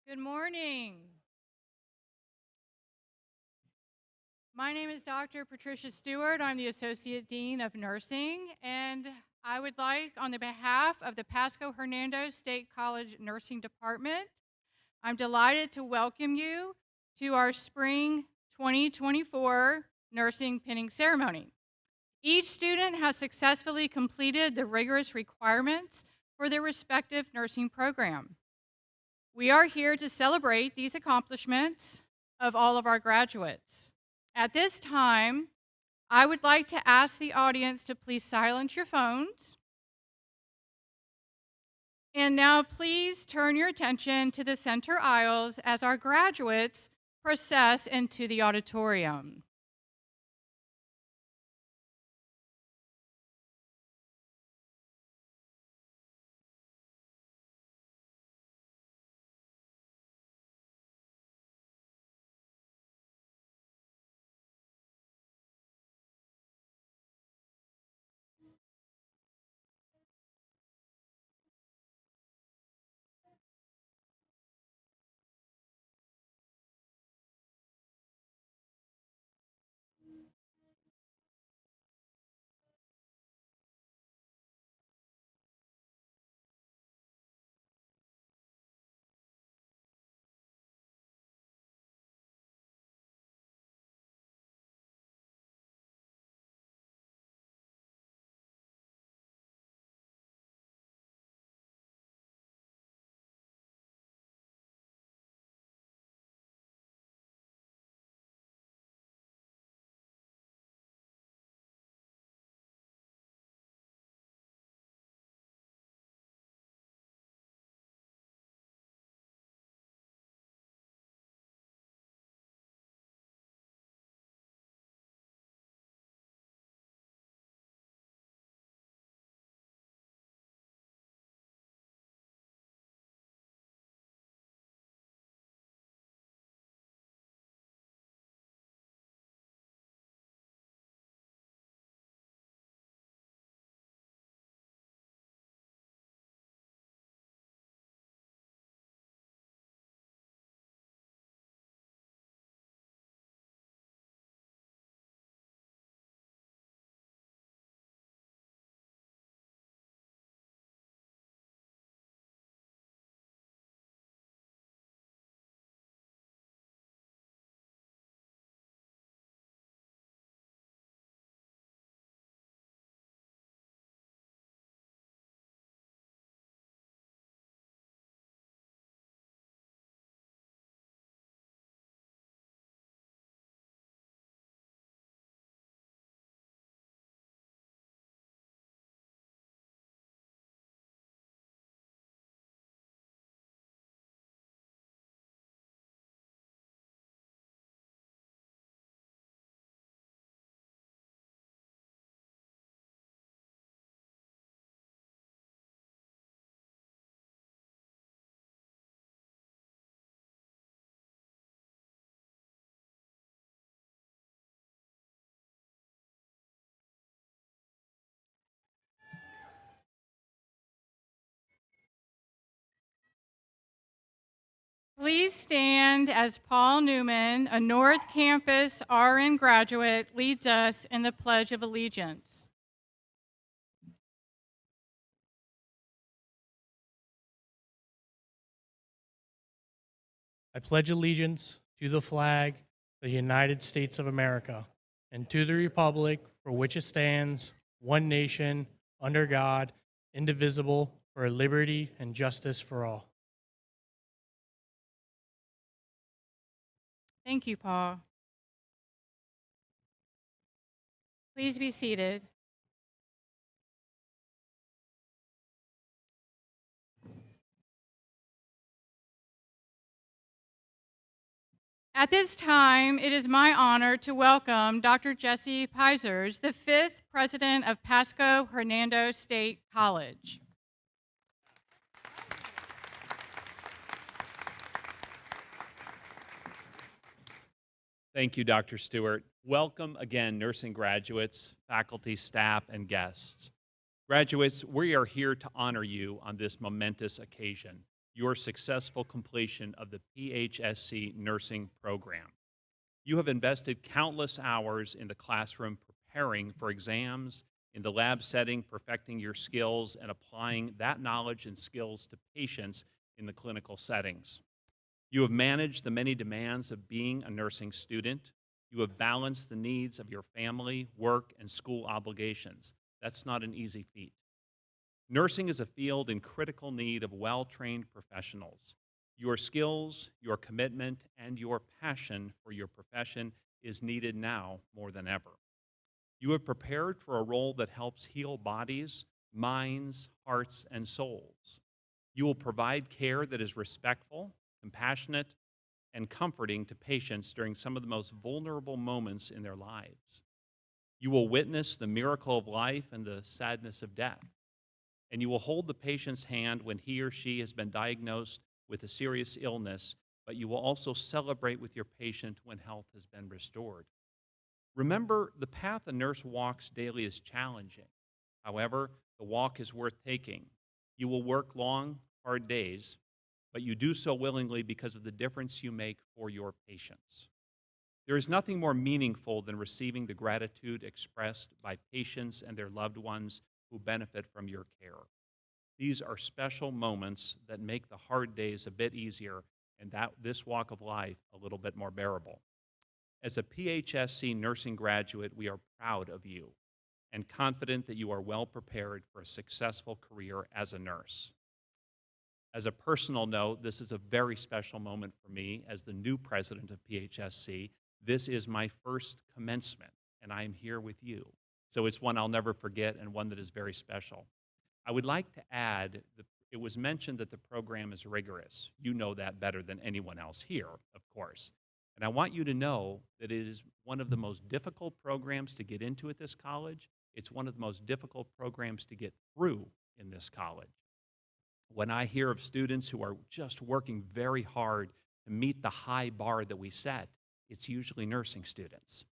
Good morning. My name is Dr. Patricia Stewart. I'm the Associate Dean of Nursing, and I would like, on the behalf of the Pasco-Hernando State College Nursing Department, I'm delighted to welcome you to our Spring 2024 Nursing Pinning Ceremony. Each student has successfully completed the rigorous requirements for their respective nursing program. We are here to celebrate these accomplishments of all of our graduates. At this time, I would like to ask the audience to please silence your phones. And now please turn your attention to the center aisles as our graduates process into the auditorium. Please stand as Paul Newman, a North Campus RN graduate, leads us in the Pledge of Allegiance. I pledge allegiance to the flag of the United States of America and to the republic for which it stands, one nation, under God, indivisible, for liberty and justice for all. Thank you, Paul. Please be seated. At this time, it is my honor to welcome Dr. Jesse Peisers, the 5th president of Pasco-Hernando State College. Thank you, Dr. Stewart. Welcome again, nursing graduates, faculty, staff, and guests. Graduates, we are here to honor you on this momentous occasion. your successful completion of the PHSC nursing program. You have invested countless hours in the classroom preparing for exams, in the lab setting, perfecting your skills, and applying that knowledge and skills to patients in the clinical settings. You have managed the many demands of being a nursing student. You have balanced the needs of your family, work, and school obligations. That's not an easy feat. Nursing is a field in critical need of well-trained professionals. Your skills, your commitment, and your passion for your profession is needed now more than ever. You have prepared for a role that helps heal bodies, minds, hearts, and souls. You will provide care that is respectful, compassionate, and comforting to patients during some of the most vulnerable moments in their lives. You will witness the miracle of life and the sadness of death. And you will hold the patient's hand when he or she has been diagnosed with a serious illness, but you will also celebrate with your patient when health has been restored. Remember, the path a nurse walks daily is challenging. However, the walk is worth taking. You will work long, hard days, but you do so willingly because of the difference you make for your patients. There is nothing more meaningful than receiving the gratitude expressed by patients and their loved ones who benefit from your care. These are special moments that make the hard days a bit easier and this walk of life a little bit more bearable. As a PHSC nursing graduate, we are proud of you and confident that you are well prepared for a successful career as a nurse. As a personal note, this is a very special moment for me as the new president of PHSC. This is my first commencement, and I am here with you. So it's one I'll never forget and one that is very special. I would like to add that it was mentioned that the program is rigorous. You know that better than anyone else here, of course. And I want you to know that it is one of the most difficult programs to get into at this college. It's one of the most difficult programs to get through in this college. When I hear of students who are just working very hard to meet the high bar that we set, it's usually nursing students.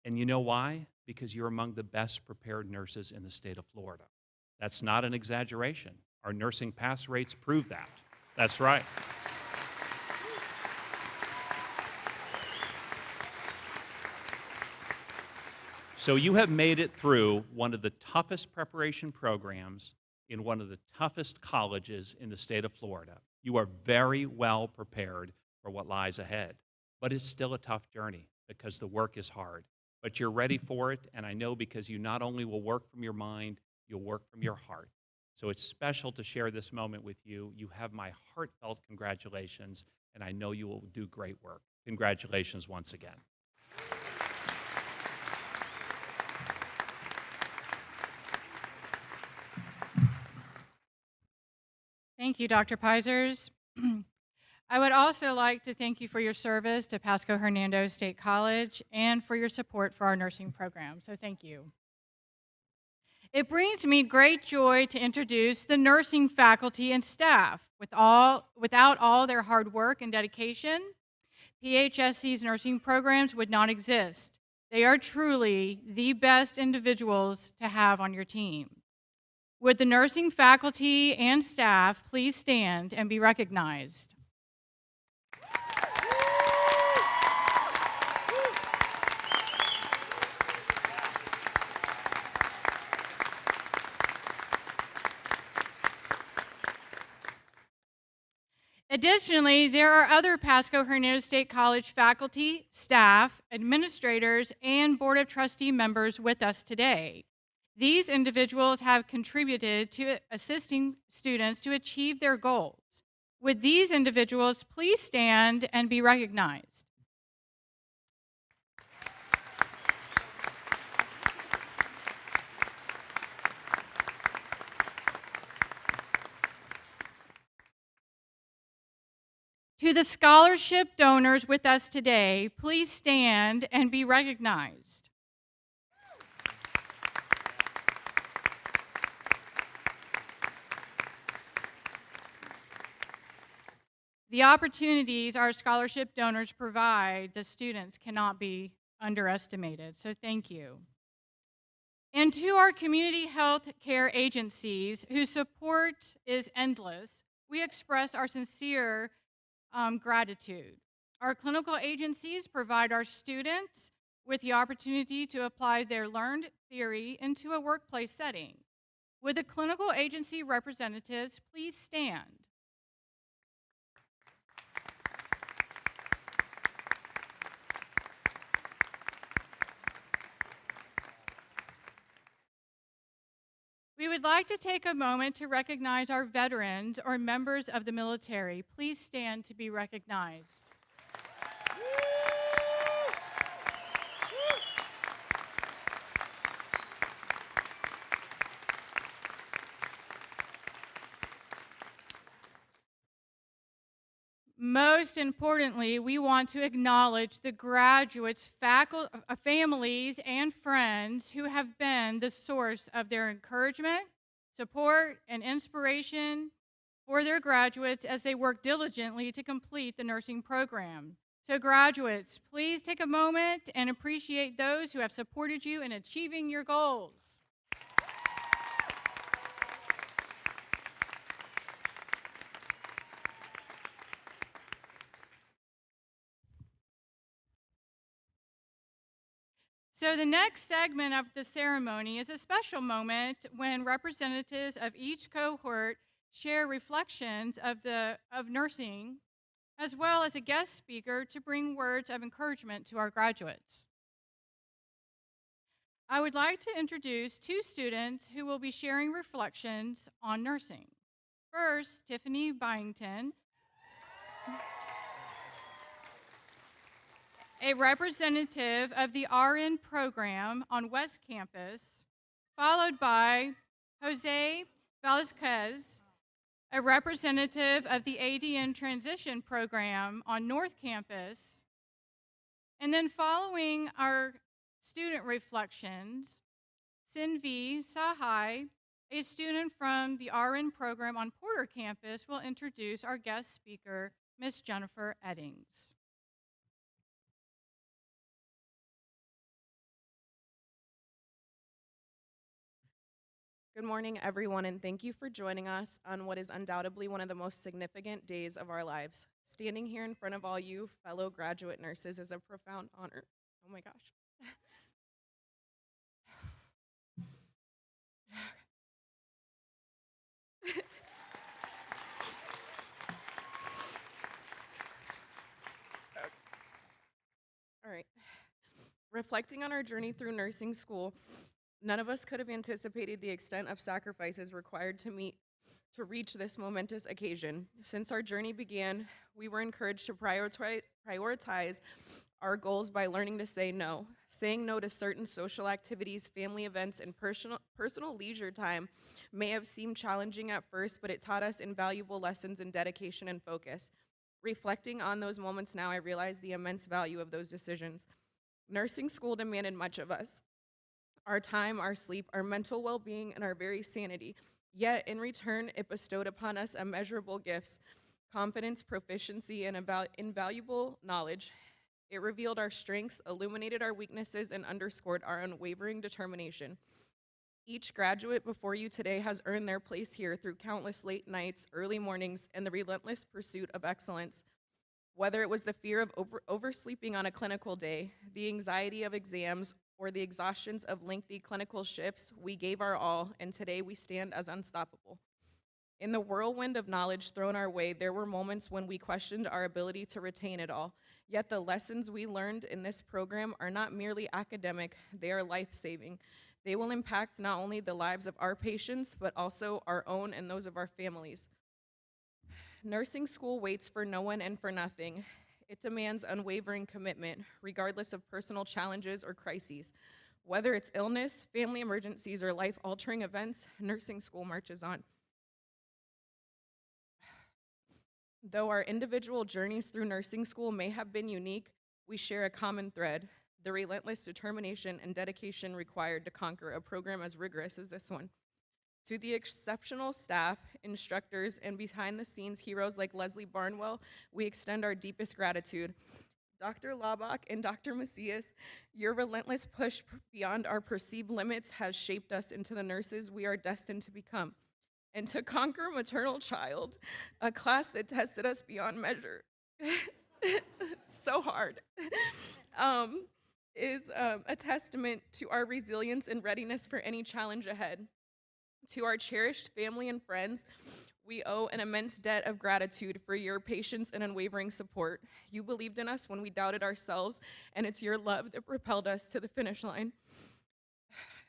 And you know why? Because you're among the best prepared nurses in the state of Florida. That's not an exaggeration. Our nursing pass rates prove that. That's right. So you have made it through one of the toughest preparation programs in one of the toughest colleges in the state of Florida. You are very well prepared for what lies ahead. But it's still a tough journey because the work is hard. But you're ready for it, and I know because you not only will work from your mind, you'll work from your heart. So it's special to share this moment with you. You have my heartfelt congratulations, and I know you will do great work. Congratulations once again. Thank you, Dr. Peisers. I would also like to thank you for your service to Pasco-Hernando State College and for your support for our nursing program. So thank you. It brings me great joy to introduce the nursing faculty and staff. Without all their hard work and dedication, PHSC's nursing programs would not exist. They are truly the best individuals to have on your team. Would the nursing faculty and staff please stand and be recognized? Additionally, there are other Pasco-Hernando State College faculty, staff, administrators, and Board of Trustee members with us today. These individuals have contributed to assisting students to achieve their goals. Would these individuals please stand and be recognized? To the scholarship donors with us today, please stand and be recognized. The opportunities our scholarship donors provide the students cannot be underestimated, so thank you. And to our community health care agencies whose support is endless, we express our sincere gratitude. Our clinical agencies provide our students with the opportunity to apply their learned theory into a workplace setting. Would the clinical agency representatives please stand? We would like to take a moment to recognize our veterans or members of the military. Please stand to be recognized. Most importantly, we want to acknowledge the graduates, families, and friends who have been the source of their encouragement, support, and inspiration for their graduates as they work diligently to complete the nursing program. So graduates, please take a moment and appreciate those who have supported you in achieving your goals. So the next segment of the ceremony is a special moment when representatives of each cohort share reflections of nursing, as well as a guest speaker to bring words of encouragement to our graduates. I would like to introduce two students who will be sharing reflections on nursing. First, Tiffany Byington, a representative of the RN program on West Campus, followed by Jose Velasquez, a representative of the ADN transition program on North Campus. And then following our student reflections, Sinvi Sahai, a student from the RN program on Porter Campus, will introduce our guest speaker, Ms. Jennifer Eddings. Good morning, everyone, and thank you for joining us on what is undoubtedly one of the most significant days of our lives. Standing here in front of all you fellow graduate nurses is a profound honor. Oh my gosh. All right. Reflecting on our journey through nursing school, none of us could have anticipated the extent of sacrifices required to reach this momentous occasion. Since our journey began, we were encouraged to prioritize our goals by learning to say no. Saying no to certain social activities, family events, and personal leisure time may have seemed challenging at first, but it taught us invaluable lessons in dedication and focus. Reflecting on those moments now, I realize the immense value of those decisions. Nursing school demanded much of us: our time, our sleep, our mental well-being, and our very sanity. Yet, in return, it bestowed upon us immeasurable gifts: confidence, proficiency, and invaluable knowledge. It revealed our strengths, illuminated our weaknesses, and underscored our unwavering determination. Each graduate before you today has earned their place here through countless late nights, early mornings, and the relentless pursuit of excellence. Whether it was the fear of oversleeping on a clinical day, the anxiety of exams, or the exhaustions of lengthy clinical shifts, we gave our all, and today we stand as unstoppable. In the whirlwind of knowledge thrown our way, there were moments when we questioned our ability to retain it all. Yet the lessons we learned in this program are not merely academic, they are life-saving. They will impact not only the lives of our patients, but also our own and those of our families. Nursing school waits for no one and for nothing. It demands unwavering commitment, regardless of personal challenges or crises. Whether it's illness, family emergencies, or life-altering events, nursing school marches on. Though our individual journeys through nursing school may have been unique, we share a common thread: the relentless determination and dedication required to conquer a program as rigorous as this one. To the exceptional staff, instructors, and behind-the-scenes heroes like Leslie Barnwell, we extend our deepest gratitude. Dr. Laubach and Dr. Macias, your relentless push beyond our perceived limits has shaped us into the nurses we are destined to become. and to conquer maternal child, a class that tested us beyond measure. So hard. um, is a testament to our resilience and readiness for any challenge ahead. To our cherished family and friends, we owe an immense debt of gratitude for your patience and unwavering support. You believed in us when we doubted ourselves, and it's your love that propelled us to the finish line.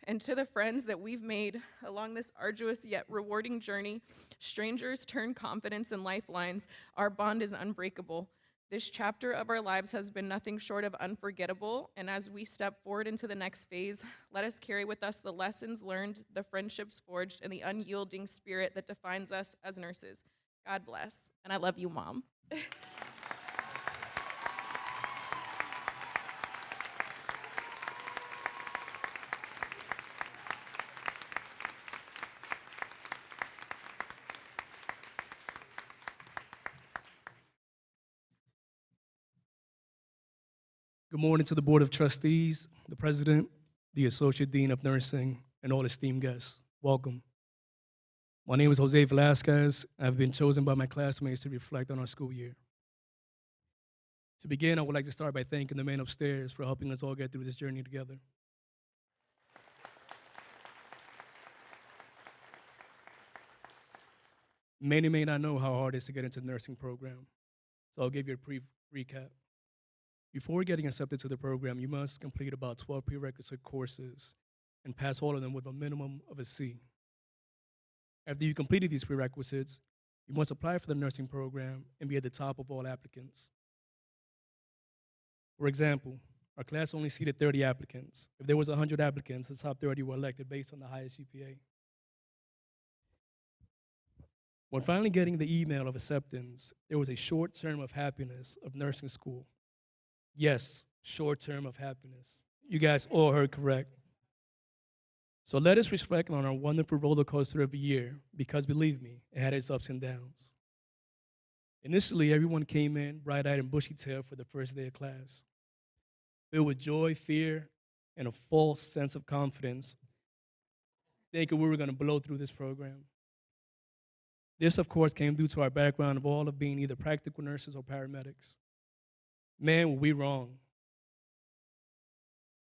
And to the friends that we've made along this arduous yet rewarding journey, strangers turn confidence and lifelines. Our bond is unbreakable. This chapter of our lives has been nothing short of unforgettable, and as we step forward into the next phase, let us carry with us the lessons learned, the friendships forged, and the unyielding spirit that defines us as nurses. God bless, and I love you, Mom. Good morning to the Board of Trustees, the President, the Associate Dean of Nursing, and all esteemed guests. Welcome. My name is Jose Velasquez. I've been chosen by my classmates to reflect on our school year. To begin, I would like to start by thanking the man upstairs for helping us all get through this journey together. Many may not know how hard it is to get into the nursing program, so I'll give you a brief recap. Before getting accepted to the program, you must complete about 12 prerequisite courses and pass all of them with a minimum of a C. After you completed these prerequisites, you must apply for the nursing program and be at the top of all applicants. For example, our class only seated 30 applicants. If there was 100 applicants, the top 30 were elected based on the highest GPA. When finally getting the email of acceptance, there was a short term of happiness of nursing school. Yes, short term of happiness. You guys all heard correct. So let us reflect on our wonderful roller coaster of a year, because believe me, it had its ups and downs. Initially, everyone came in bright-eyed and bushy-tailed for the first day of class, filled with joy, fear, and a false sense of confidence, thinking we were going to blow through this program. This, of course, came due to our background of all of being either practical nurses or paramedics. Man, were we wrong.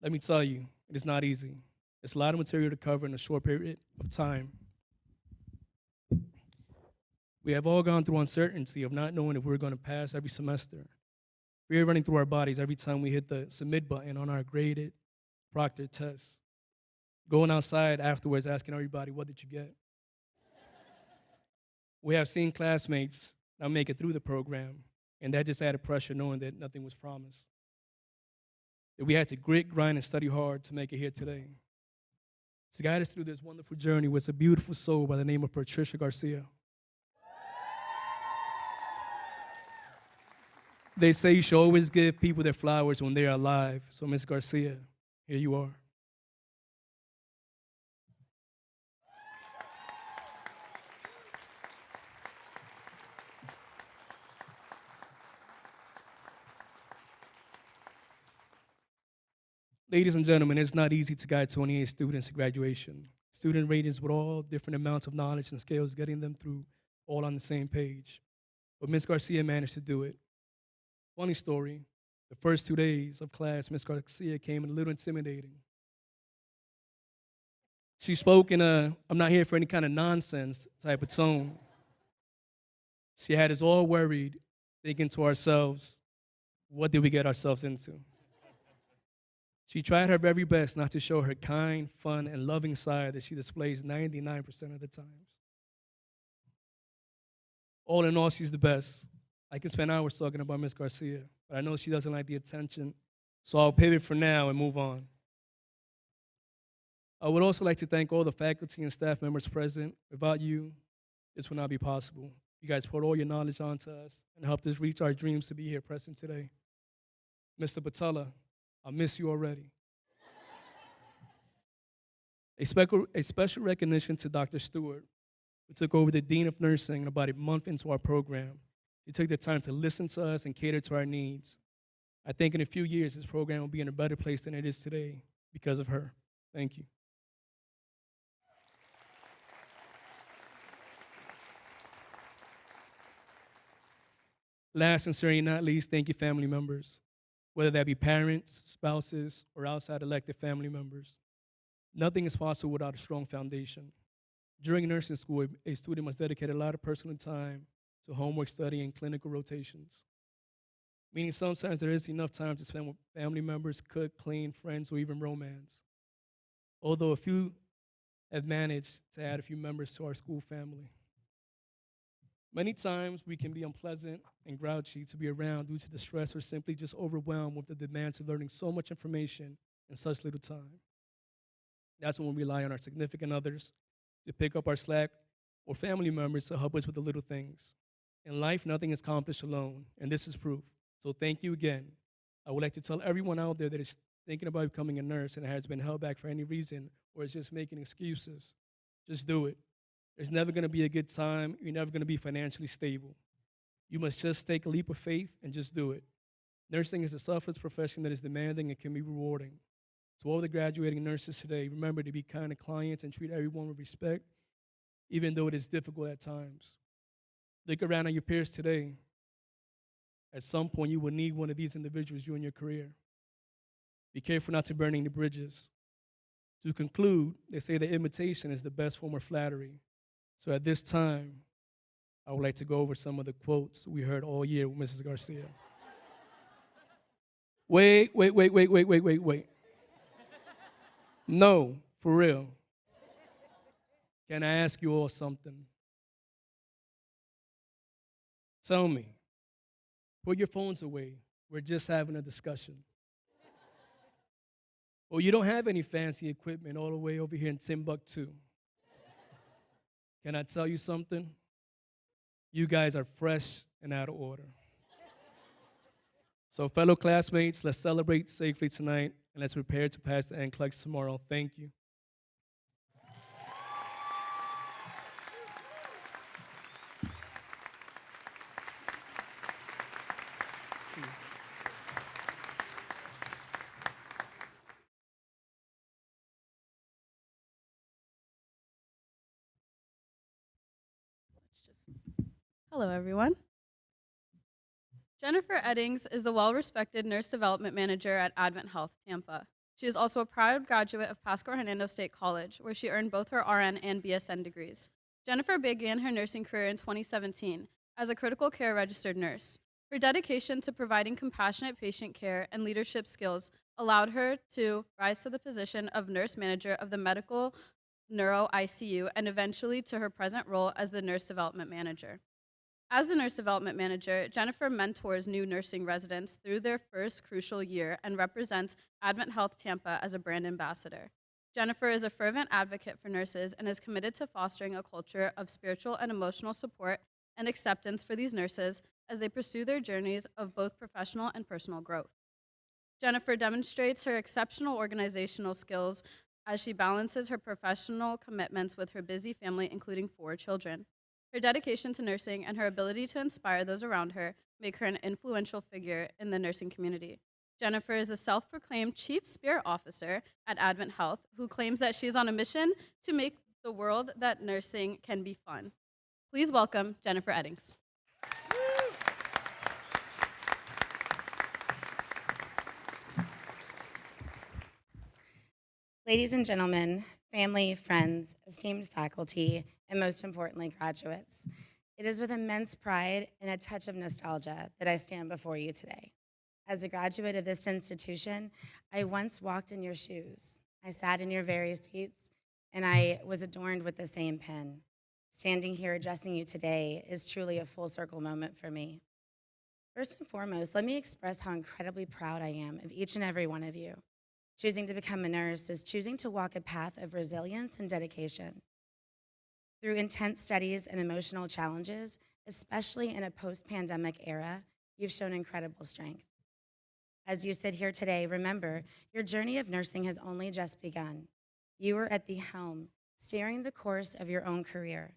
Let me tell you, it is not easy. It's a lot of material to cover in a short period of time. We have all gone through uncertainty of not knowing if we're going to pass every semester. Fear running through our bodies every time we hit the submit button on our graded proctor test. Going outside afterwards asking everybody, what did you get? We have seen classmates not make it through the program, and that just added pressure knowing that nothing was promised. That we had to grit, grind, and study hard to make it here today. To guide us through this wonderful journey was a beautiful soul by the name of Patricia Garcia. They say you should always give people their flowers when they are alive. So Ms. Garcia, here you are. Ladies and gentlemen, it's not easy to guide 28 students to graduation. Student ranges with all different amounts of knowledge and skills, getting them through all on the same page. But Ms. Garcia managed to do it. Funny story, the first 2 days of class, Ms. Garcia came a little intimidating. She spoke in a, I'm not here for any kind of nonsense type of tone. She had us all worried, thinking to ourselves, what did we get ourselves into? She tried her very best not to show her kind, fun, and loving side that she displays 99% of the times. All in all, she's the best. I can spend hours talking about Ms. Garcia, but I know she doesn't like the attention, so I'll pivot for now and move on. I would also like to thank all the faculty and staff members present. Without you, this would not be possible. You guys poured all your knowledge onto us and helped us reach our dreams to be here present today. Mr. Patella, I miss you already. A special recognition to Dr. Stewart, who took over the Dean of Nursing about a month into our program. She took the time to listen to us and cater to our needs. I think in a few years, this program will be in a better place than it is today because of her. Thank you. Last and certainly not least, thank you, family members, whether that be parents, spouses, or outside elected family members. Nothing is possible without a strong foundation. During nursing school, a student must dedicate a lot of personal time to homework, study, and clinical rotations, meaning sometimes there isn't enough time to spend with family members, cook, clean, friends, or even romance. Although a few have managed to add a few members to our school family. Many times we can be unpleasant and grouchy to be around due to the stress or simply just overwhelmed with the demands of learning so much information in such little time. That's when we rely on our significant others to pick up our slack or family members to help us with the little things. In life, nothing is accomplished alone, and this is proof. So thank you again. I would like to tell everyone out there that is thinking about becoming a nurse and has been held back for any reason or is just making excuses, just do it. There's never going to be a good time. You're never going to be financially stable. You must just take a leap of faith and just do it. Nursing is a selfless profession that is demanding and can be rewarding. To all the graduating nurses today, remember to be kind to clients and treat everyone with respect, even though it is difficult at times. Look around at your peers today. At some point, you will need one of these individuals during your career. Be careful not to burn any bridges. To conclude, they say that imitation is the best form of flattery. So at this time, I would like to go over some of the quotes we heard all year with Mrs. Garcia. Wait. No, for real. Can I ask you all something? Tell me. Put your phones away. We're just having a discussion. Well, you don't have any fancy equipment all the way over here in Timbuktu. Can I tell you something? You guys are fresh and out of order. So, fellow classmates, let's celebrate safely tonight and let's prepare to pass the NCLEX tomorrow. Thank you. Hello, everyone. Jennifer Eddings is the well-respected nurse development manager at Advent Health, Tampa. She is also a proud graduate of Pasco-Hernando State College, where she earned both her RN and BSN degrees. Jennifer began her nursing career in 2017 as a critical care registered nurse. Her dedication to providing compassionate patient care and leadership skills allowed her to rise to the position of nurse manager of the medical neuro ICU and eventually to her present role as the nurse development manager. As the nurse development manager, Jennifer mentors new nursing residents through their first crucial year and represents Advent Health Tampa as a brand ambassador. Jennifer is a fervent advocate for nurses and is committed to fostering a culture of spiritual and emotional support and acceptance for these nurses as they pursue their journeys of both professional and personal growth. Jennifer demonstrates her exceptional organizational skills as she balances her professional commitments with her busy family, including 4 children. Her dedication to nursing and her ability to inspire those around her make her an influential figure in the nursing community. Jennifer is a self-proclaimed chief spirit officer at Advent Health who claims that she is on a mission to make the world that nursing can be fun. Please welcome Jennifer Eddings. Ladies and gentlemen, family, friends, esteemed faculty, and most importantly, graduates, it is with immense pride and a touch of nostalgia that I stand before you today. As a graduate of this institution, I once walked in your shoes. I sat in your very seats, and I was adorned with the same pen. Standing here addressing you today is truly a full circle moment for me. First and foremost, let me express how incredibly proud I am of each and every one of you. Choosing to become a nurse is choosing to walk a path of resilience and dedication. Through intense studies and emotional challenges, especially in a post-pandemic era, you've shown incredible strength. As you sit here today, remember, your journey of nursing has only just begun. You are at the helm, steering the course of your own career.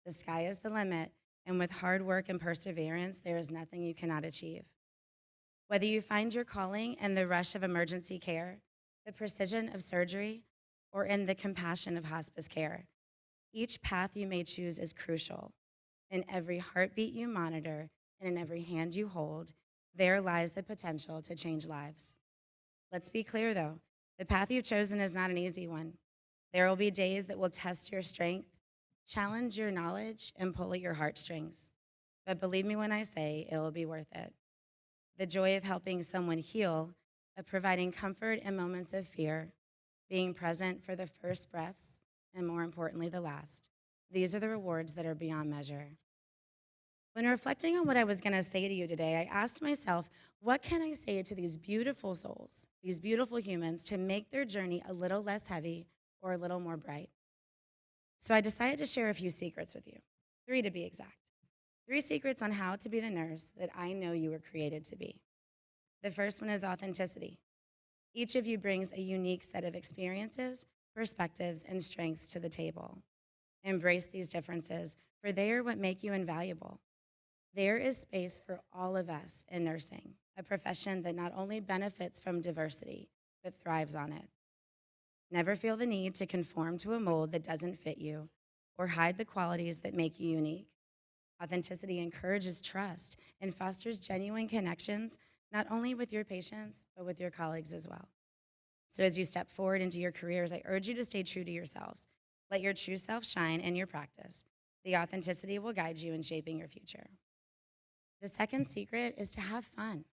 The sky is the limit, and with hard work and perseverance, there is nothing you cannot achieve. Whether you find your calling in the rush of emergency care, the precision of surgery, or in the compassion of hospice care, each path you may choose is crucial. In every heartbeat you monitor, and in every hand you hold, there lies the potential to change lives. Let's be clear, though. The path you've chosen is not an easy one. There will be days that will test your strength, challenge your knowledge, and pull at your heartstrings. But believe me when I say it will be worth it. The joy of helping someone heal, of providing comfort in moments of fear, being present for the first breaths, and more importantly, the last. These are the rewards that are beyond measure. When reflecting on what I was going to say to you today, I asked myself, what can I say to these beautiful souls, these beautiful humans, to make their journey a little less heavy or a little more bright? So I decided to share a few secrets with you, 3 to be exact. 3 secrets on how to be the nurse that I know you were created to be. The first one is authenticity. Each of you brings a unique set of experiences, perspectives, and strengths to the table. Embrace these differences, for they are what make you invaluable. There is space for all of us in nursing, a profession that not only benefits from diversity, but thrives on it. Never feel the need to conform to a mold that doesn't fit you or hide the qualities that make you unique. Authenticity encourages trust and fosters genuine connections, not only with your patients, but with your colleagues as well. So as you step forward into your careers, I urge you to stay true to yourselves. Let your true self shine in your practice. The authenticity will guide you in shaping your future. The second secret is to have fun.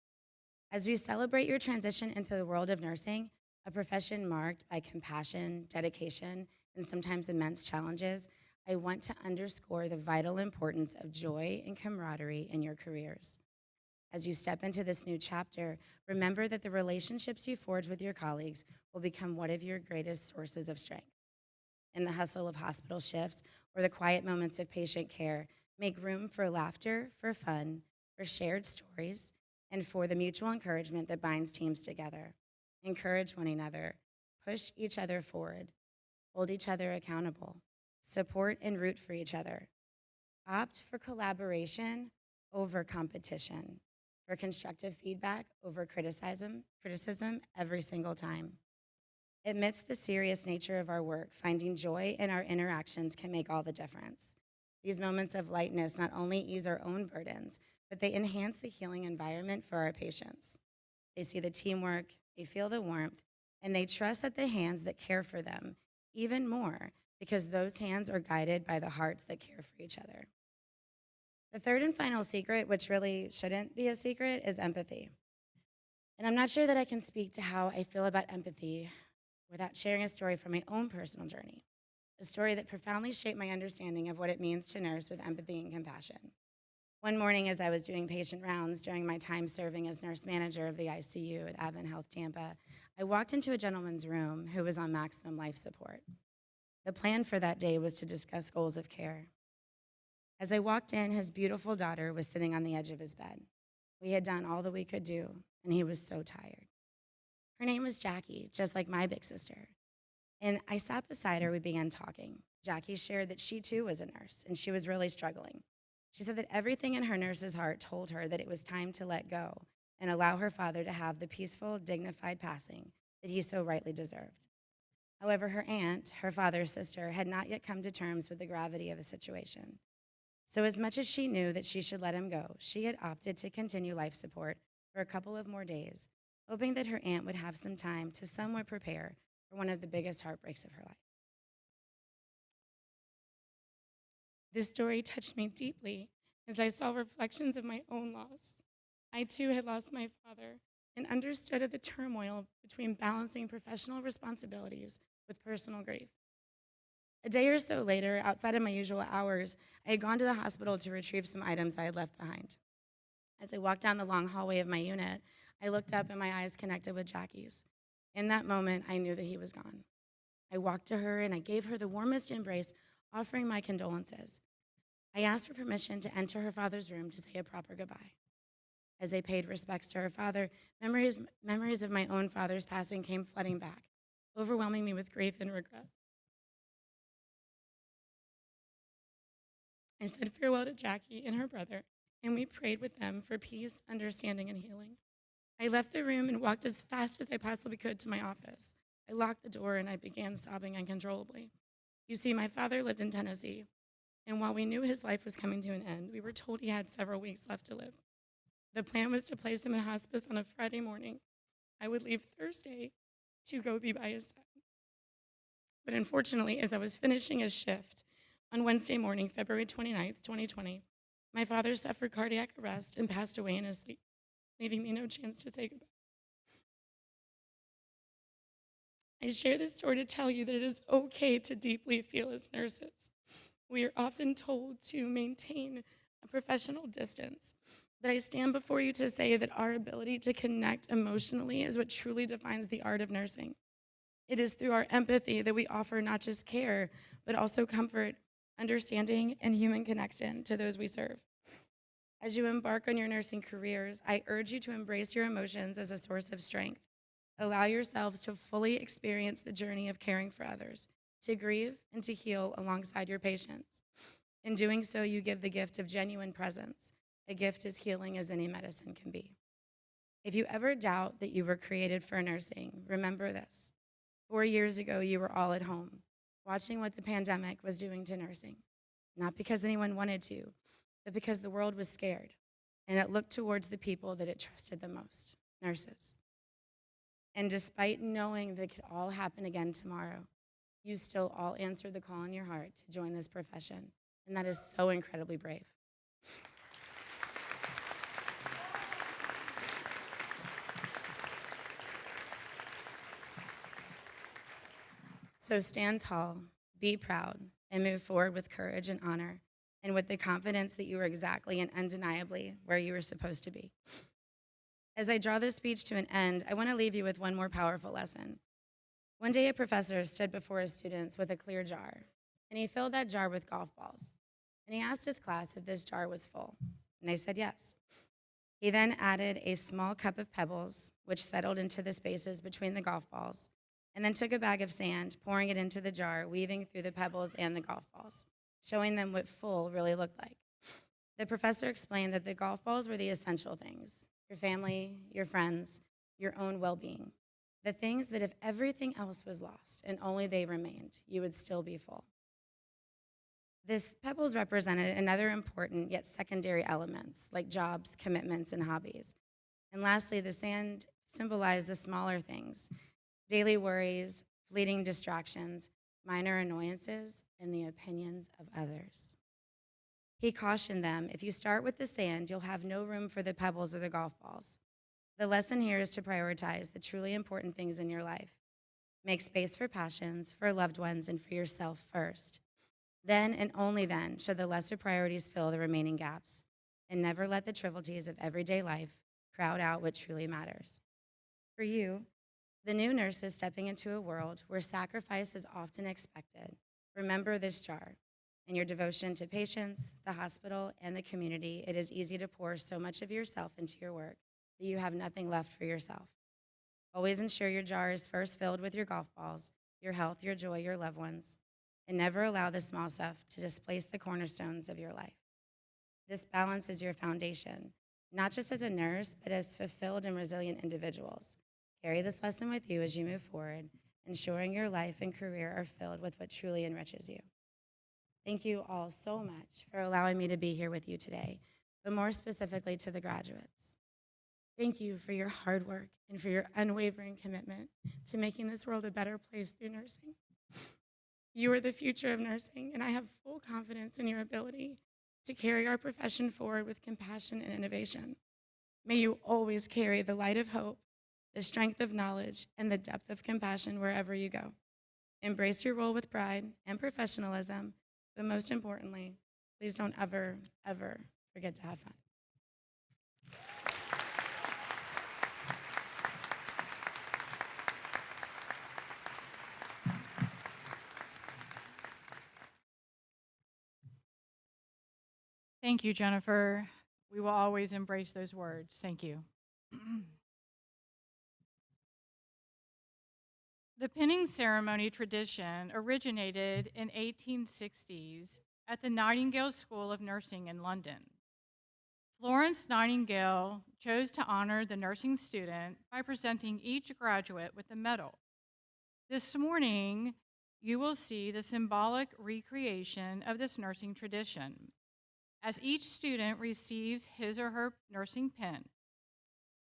As we celebrate your transition into the world of nursing, a profession marked by compassion, dedication, and sometimes immense challenges, I want to underscore the vital importance of joy and camaraderie in your careers. As you step into this new chapter, remember that the relationships you forge with your colleagues will become one of your greatest sources of strength. In the hustle of hospital shifts or the quiet moments of patient care, make room for laughter, for fun, for shared stories, and for the mutual encouragement that binds teams together. Encourage one another, push each other forward, hold each other accountable, support and root for each other. Opt for collaboration over competition, for constructive feedback over criticism every single time. Amidst the serious nature of our work, finding joy in our interactions can make all the difference. These moments of lightness not only ease our own burdens, but they enhance the healing environment for our patients. They see the teamwork, they feel the warmth, and they trust that the hands that care for them even more, because those hands are guided by the hearts that care for each other. The third and final secret, which really shouldn't be a secret, is empathy. And I'm not sure that I can speak to how I feel about empathy without sharing a story from my own personal journey, a story that profoundly shaped my understanding of what it means to nurse with empathy and compassion. One morning, as I was doing patient rounds during my time serving as nurse manager of the ICU at Advent Health Tampa, I walked into a gentleman's room who was on maximum life support. The plan for that day was to discuss goals of care. As I walked in, his beautiful daughter was sitting on the edge of his bed. We had done all that we could do, and he was so tired. Her name was Jackie, just like my big sister. And I sat beside her, we began talking. Jackie shared that she too was a nurse, and she was really struggling. She said that everything in her nurse's heart told her that it was time to let go and allow her father to have the peaceful, dignified passing that he so rightly deserved. However, her aunt, her father's sister, had not yet come to terms with the gravity of the situation. So as much as she knew that she should let him go, she had opted to continue life support for a couple of more days, hoping that her aunt would have some time to somewhat prepare for one of the biggest heartbreaks of her life. This story touched me deeply as I saw reflections of my own loss. I too had lost my father and understood the turmoil between balancing professional responsibilities with personal grief. A day or so later, outside of my usual hours, I had gone to the hospital to retrieve some items I had left behind. As I walked down the long hallway of my unit, I looked up and my eyes connected with Jackie's. In that moment, I knew that he was gone. I walked to her and I gave her the warmest embrace, offering my condolences. I asked for permission to enter her father's room to say a proper goodbye. As I paid respects to her father, memories of my own father's passing came flooding back, overwhelming me with grief and regret. I said farewell to Jackie and her brother, and we prayed with them for peace, understanding, and healing. I left the room and walked as fast as I possibly could to my office. I locked the door and I began sobbing uncontrollably. You see, my father lived in Tennessee. And while we knew his life was coming to an end, we were told he had several weeks left to live. The plan was to place him in hospice on a Friday morning. I would leave Thursday to go be by his side. But unfortunately, as I was finishing his shift on Wednesday morning, February 29th, 2020, my father suffered cardiac arrest and passed away in his sleep, leaving me no chance to say goodbye. I share this story to tell you that it is okay to deeply feel as nurses. We are often told to maintain a professional distance, but I stand before you to say that our ability to connect emotionally is what truly defines the art of nursing. It is through our empathy that we offer not just care, but also comfort, understanding, and human connection to those we serve. As you embark on your nursing careers, I urge you to embrace your emotions as a source of strength. Allow yourselves to fully experience the journey of caring for others, to grieve and to heal alongside your patients. In doing so, you give the gift of genuine presence, a gift as healing as any medicine can be. If you ever doubt that you were created for nursing, remember this. 4 years ago, you were all at home, watching what the pandemic was doing to nursing. Not because anyone wanted to, but because the world was scared, and it looked towards the people that it trusted the most, nurses. And despite knowing that it could all happen again tomorrow, you still all answered the call in your heart to join this profession, and that is so incredibly brave. So stand tall, be proud, and move forward with courage and honor, and with the confidence that you are exactly and undeniably where you were supposed to be. As I draw this speech to an end, I want to leave you with one more powerful lesson. One day, a professor stood before his students with a clear jar, and he filled that jar with golf balls. And he asked his class if this jar was full, and they said yes. He then added a small cup of pebbles, which settled into the spaces between the golf balls, and then took a bag of sand, pouring it into the jar, weaving through the pebbles and the golf balls, showing them what full really looked like. The professor explained that the golf balls were the essential things: your family, your friends, your own well-being. The things that if everything else was lost and only they remained, you would still be full. This pebbles represented another important yet secondary elements like jobs, commitments, and hobbies. And lastly, the sand symbolized the smaller things: daily worries, fleeting distractions, minor annoyances, and the opinions of others. He cautioned them, if you start with the sand, you'll have no room for the pebbles or the golf balls. The lesson here is to prioritize the truly important things in your life. Make space for passions, for loved ones, and for yourself first. Then and only then should the lesser priorities fill the remaining gaps. And never let the trivialities of everyday life crowd out what truly matters. For you, the new nurses stepping into a world where sacrifice is often expected, remember this jar. In your devotion to patients, the hospital, and the community, it is easy to pour so much of yourself into your work that you have nothing left for yourself. Always ensure your jar is first filled with your golf balls, your health, your joy, your loved ones, and never allow the small stuff to displace the cornerstones of your life. This balance is your foundation, not just as a nurse, but as fulfilled and resilient individuals. Carry this lesson with you as you move forward, ensuring your life and career are filled with what truly enriches you. Thank you all so much for allowing me to be here with you today, but more specifically to the graduates. Thank you for your hard work and for your unwavering commitment to making this world a better place through nursing. You are the future of nursing, and I have full confidence in your ability to carry our profession forward with compassion and innovation. May you always carry the light of hope, the strength of knowledge, and the depth of compassion wherever you go. Embrace your role with pride and professionalism, but most importantly, please don't ever, ever forget to have fun. Thank you, Jennifer. We will always embrace those words. Thank you. The pinning ceremony tradition originated in 1860s at the Nightingale School of Nursing in London. Florence Nightingale chose to honor the nursing student by presenting each graduate with a medal. This morning, you will see the symbolic recreation of this nursing tradition as each student receives his or her nursing pin.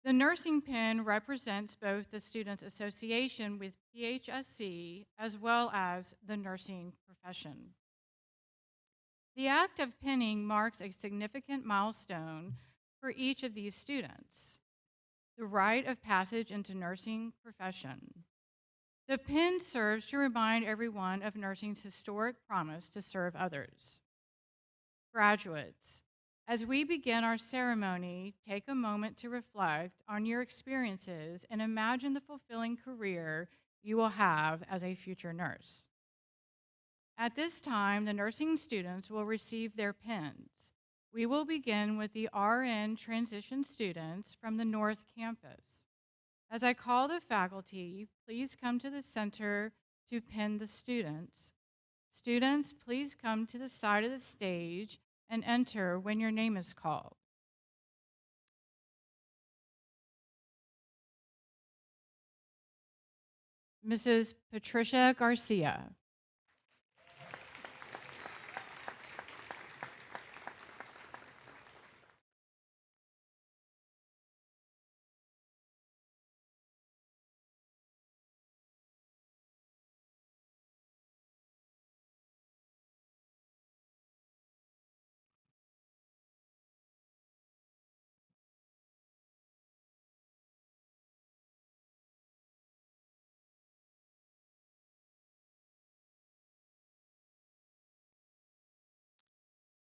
The nursing pin represents both the student's association with PHSC as well as the nursing profession. The act of pinning marks a significant milestone for each of these students, the rite of passage into nursing profession. The pin serves to remind everyone of nursing's historic promise to serve others. Graduates, as we begin our ceremony, take a moment to reflect on your experiences and imagine the fulfilling career you will have as a future nurse. At this time, the nursing students will receive their pins. We will begin with the RN transition students from the North Campus. As I call the faculty, please come to the center to pin the students. Students, please come to the side of the stage and enter when your name is called. Mrs. Patricia Garcia.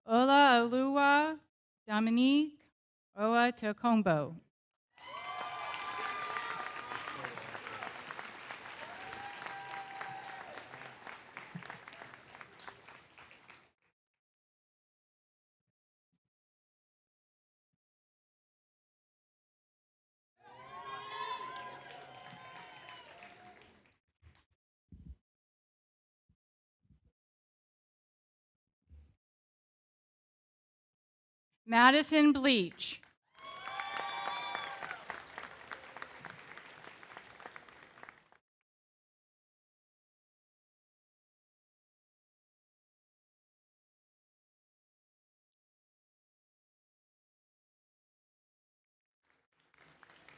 Ola Alua Dominique Oa Tokombo. Madison Bleach.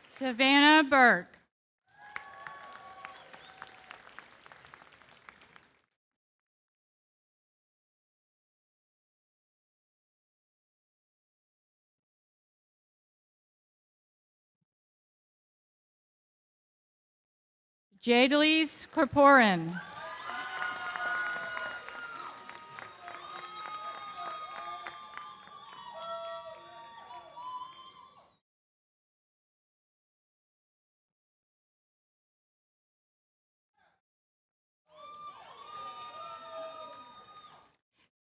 Savannah Burke. Jadelise Corporan.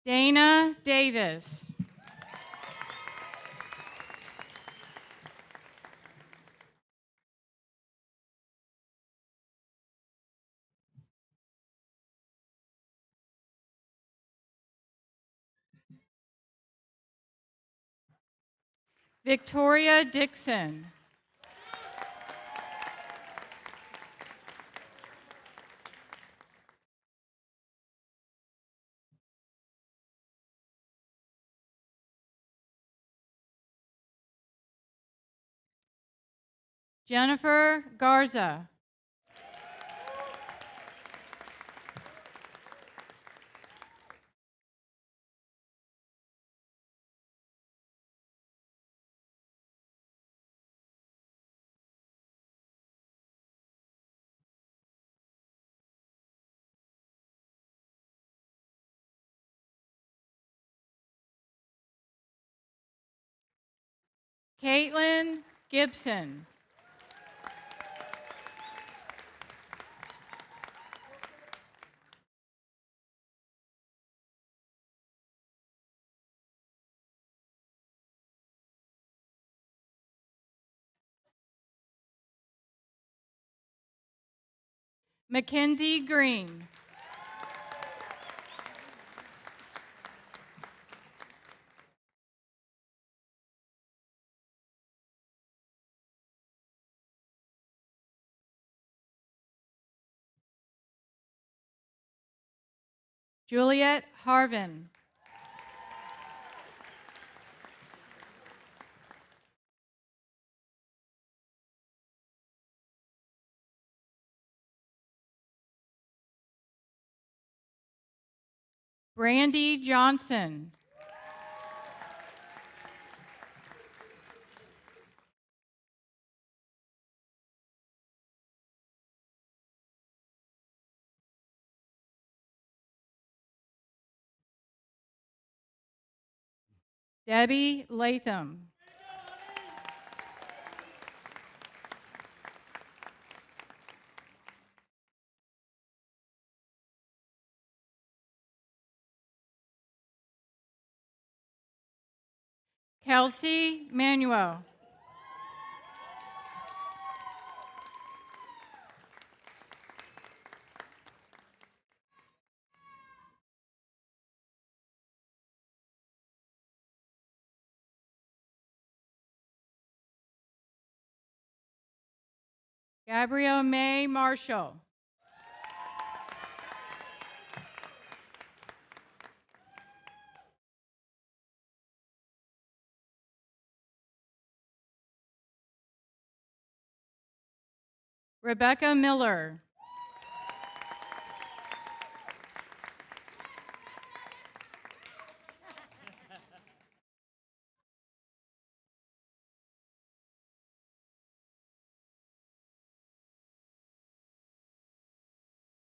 Dana Davis. Victoria Dixon. Jennifer Garza. Caitlin Gibson. Mackenzie Green. Juliet Harvin. Brandy Johnson. Debbie Latham. Kelsey Manuel. Gabrielle May Marshall. Rebecca Miller.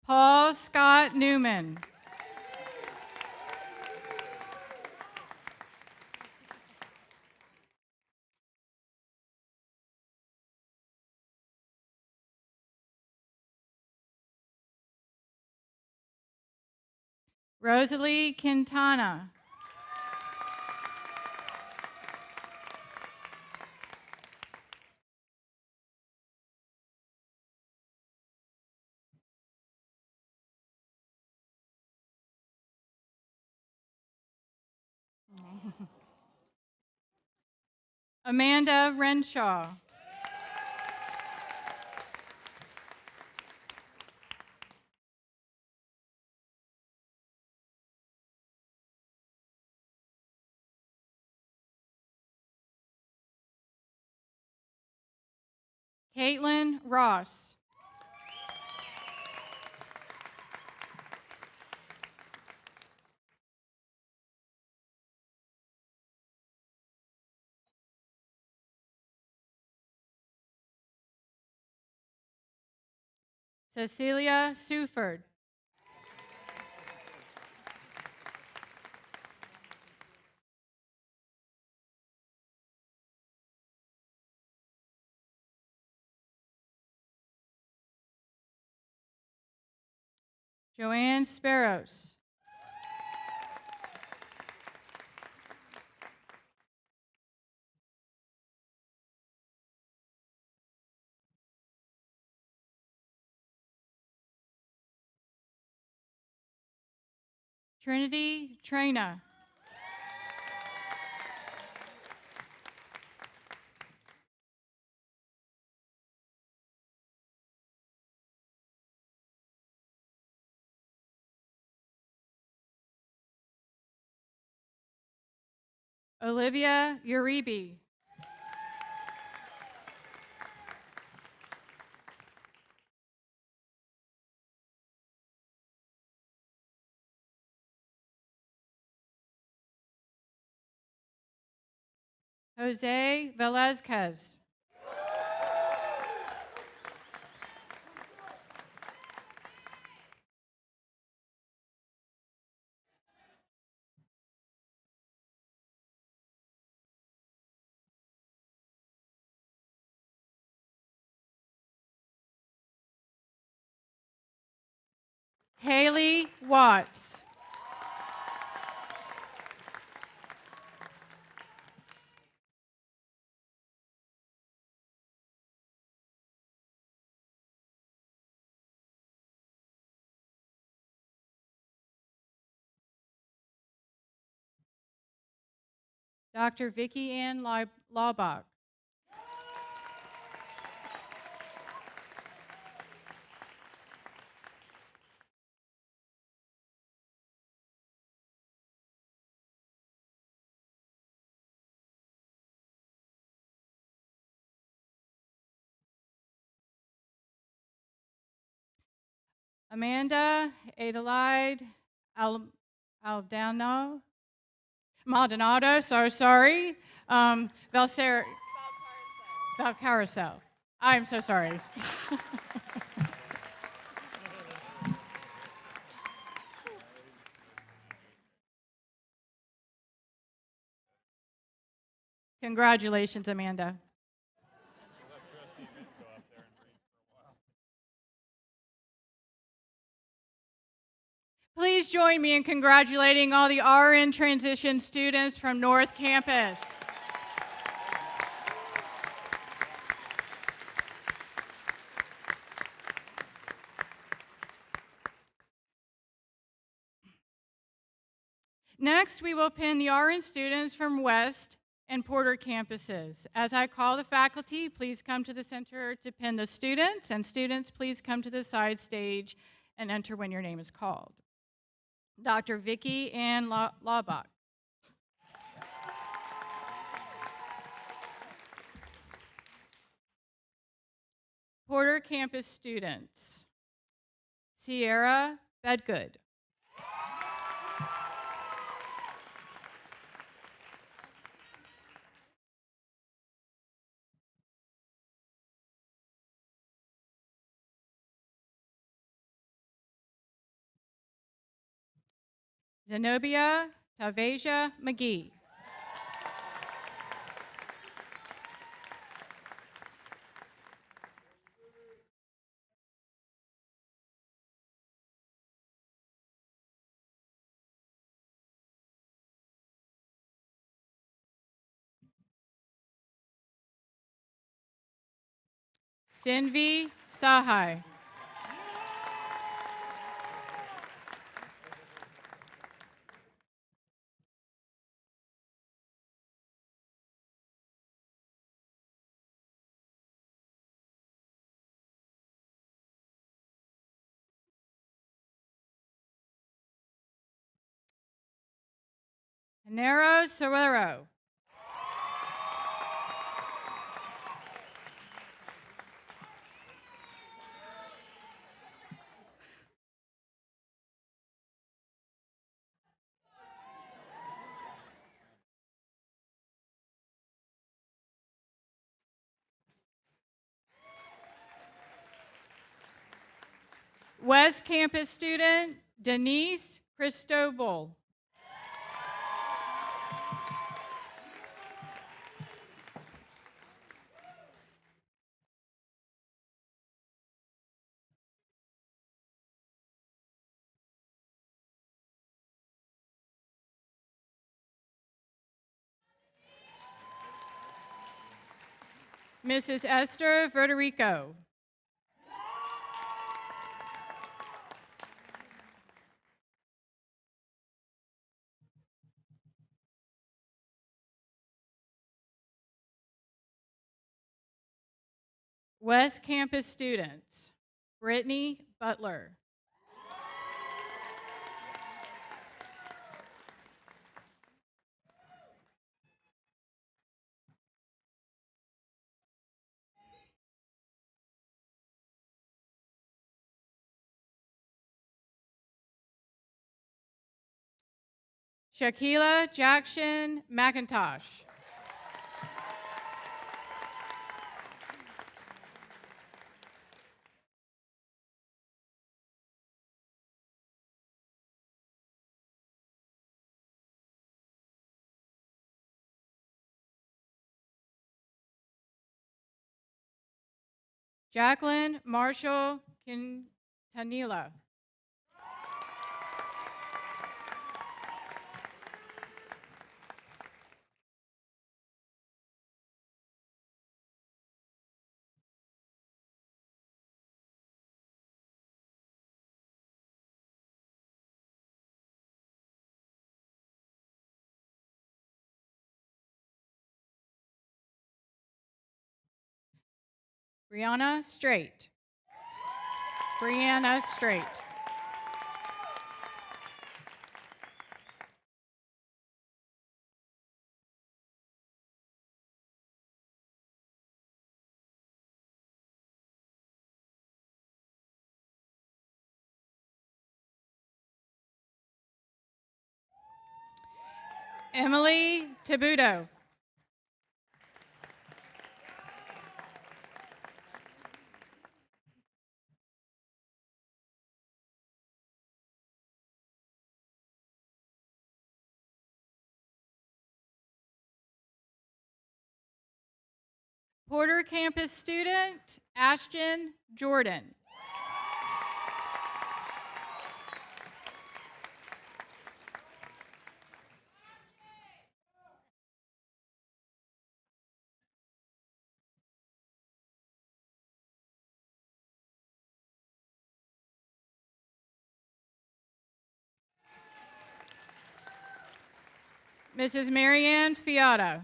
Paul Scott Newman. Rosalie Quintana. Amanda Renshaw. Caitlin Ross. Cecilia Suford. Joanne Sparrows. Trinity Traina. Olivia Uribe. Jose Velazquez. Haley Watts. Dr. Vicki Ann Laubach. Amanda Adelaide Aldano, Maldonado, so sorry. Valcarcel. I'm so sorry. Congratulations, Amanda. Please join me in congratulating all the RN transition students from North Campus. Next, we will pin the RN students from West and Porter campuses. As I call the faculty, please come to the center to pin the students, and students, please come to the side stage and enter when your name is called. Dr. Vicki Ann Laubach. Porter campus students. Sierra Bedgood. Zenobia Taveja McGee. Sinvi Sahai. Nero Sorero. West Campus student Denise Cristobal. Mrs. Esther Verderico. West Campus students Brittany Butler. Shaquila Jackson McIntosh. Jacqueline Marshall Quintanilla. Brianna Straight. Brianna Straight. Emily Tabuto. Porter campus student Ashton Jordan. Mrs. Marianne Fiata.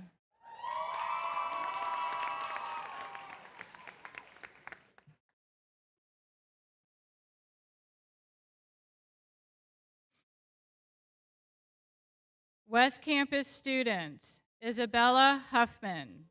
West Campus students Isabella Huffman.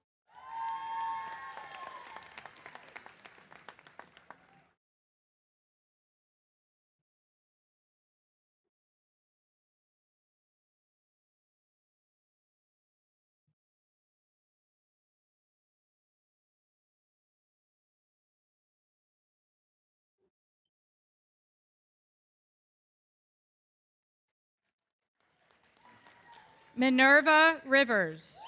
Minerva Rivers.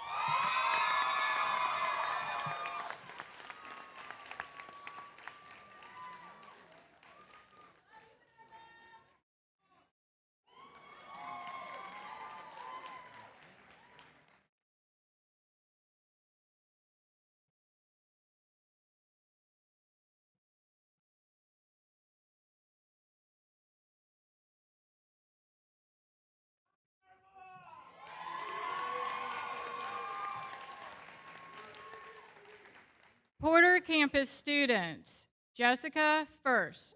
Porter campus students Jessica First.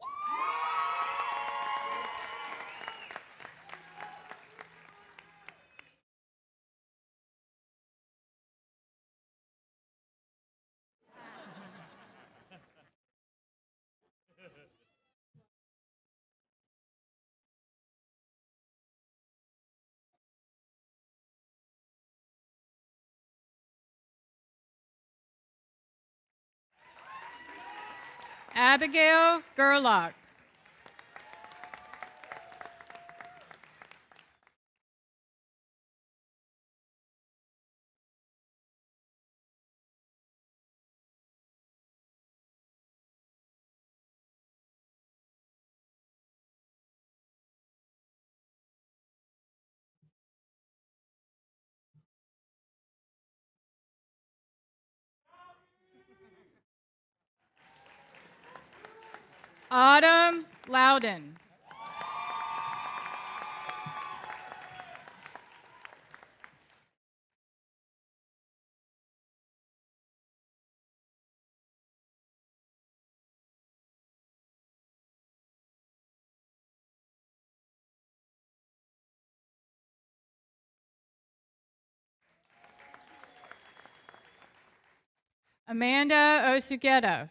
Abigail Gerlach. Autumn Loudon. Amanda Osugeta.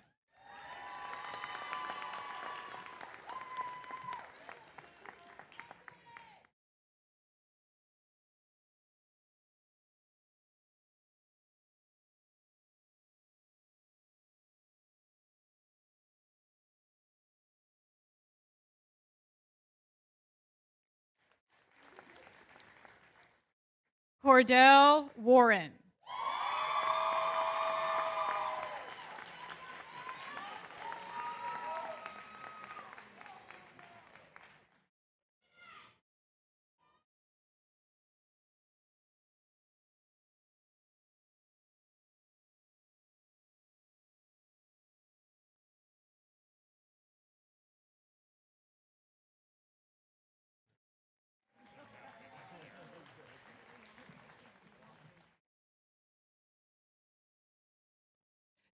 Cordell Warren.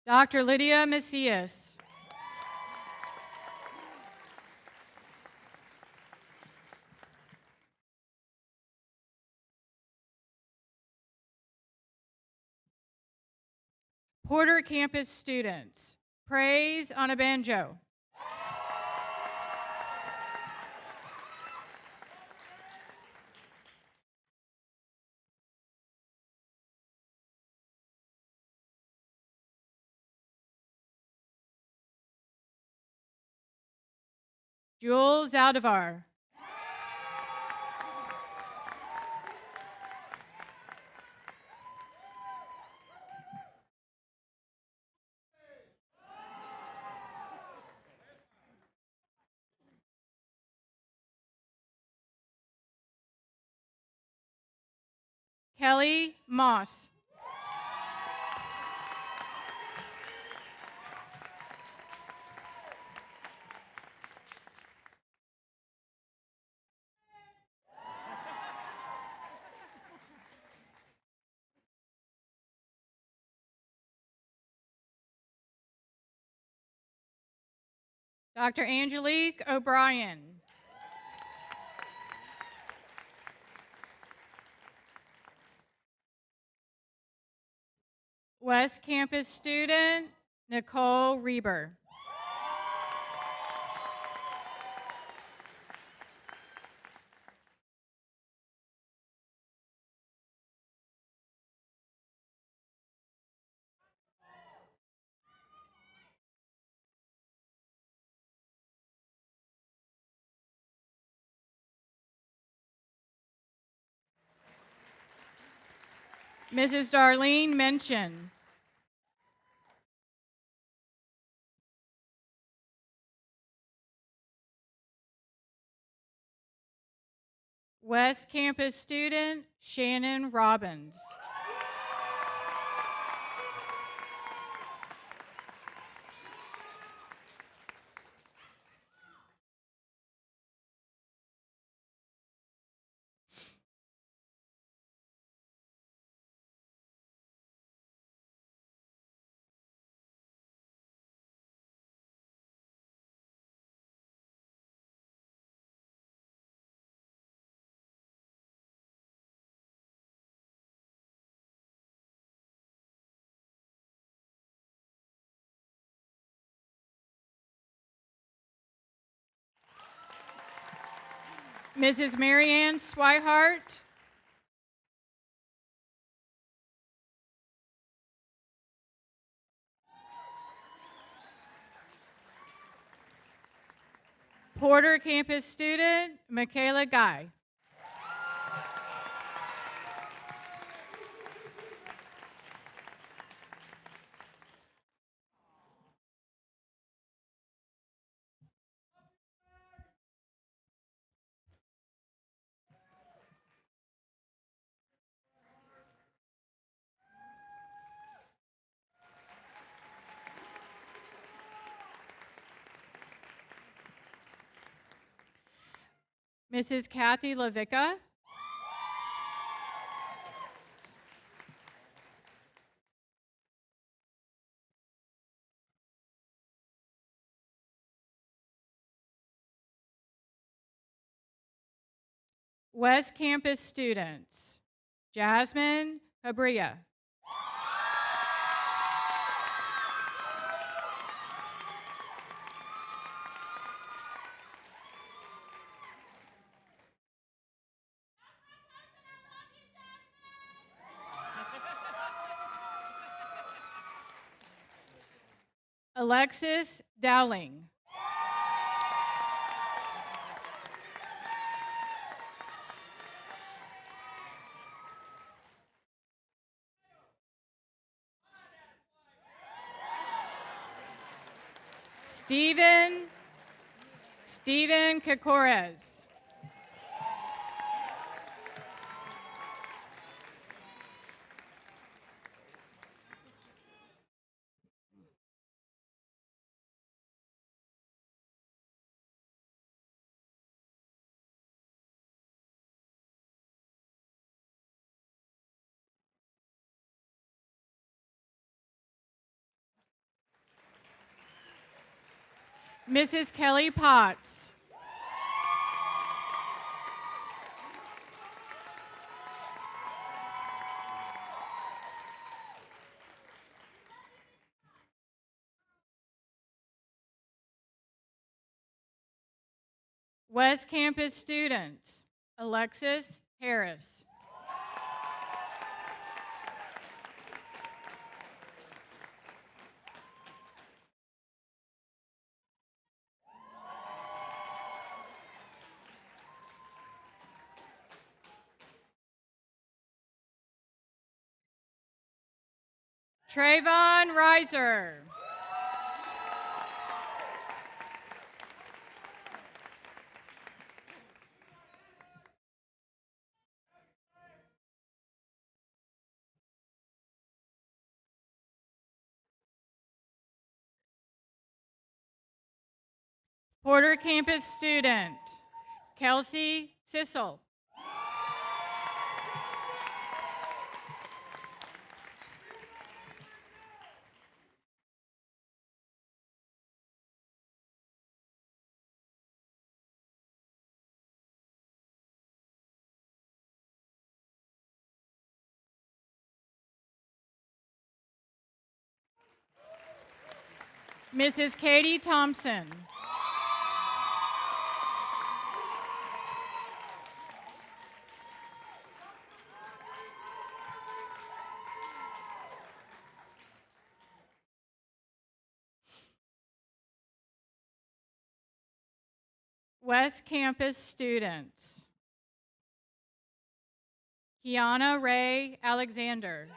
Dr. Lydia Macias. Porter campus students Praise on a Banjo. Jules Zaldivar. Kelly Moss. Dr. Angelique O'Brien. West Campus student Nicole Reber. Mrs. Darlene Mention. West Campus student Shannon Robbins. Mrs. Marianne Swihart. Porter Campus student Michaela Guy. Mrs. Kathy Lavica. West Campus students Jasmine Cabria. Alexis Dowling. Steven Kikores. Mrs. Kelly Potts. West Campus students Alexis Harris. Trayvon Reiser. Porter campus student, Kelsey Sissel. Mrs. Katie Thompson. West Campus students, Kiana Ray Alexander.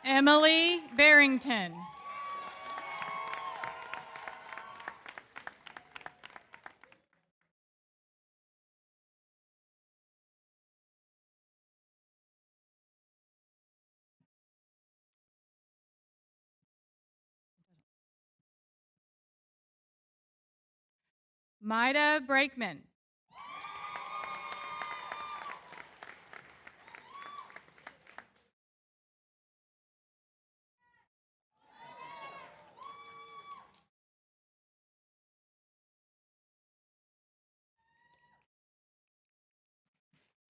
Emily Barrington. Maida Brakeman.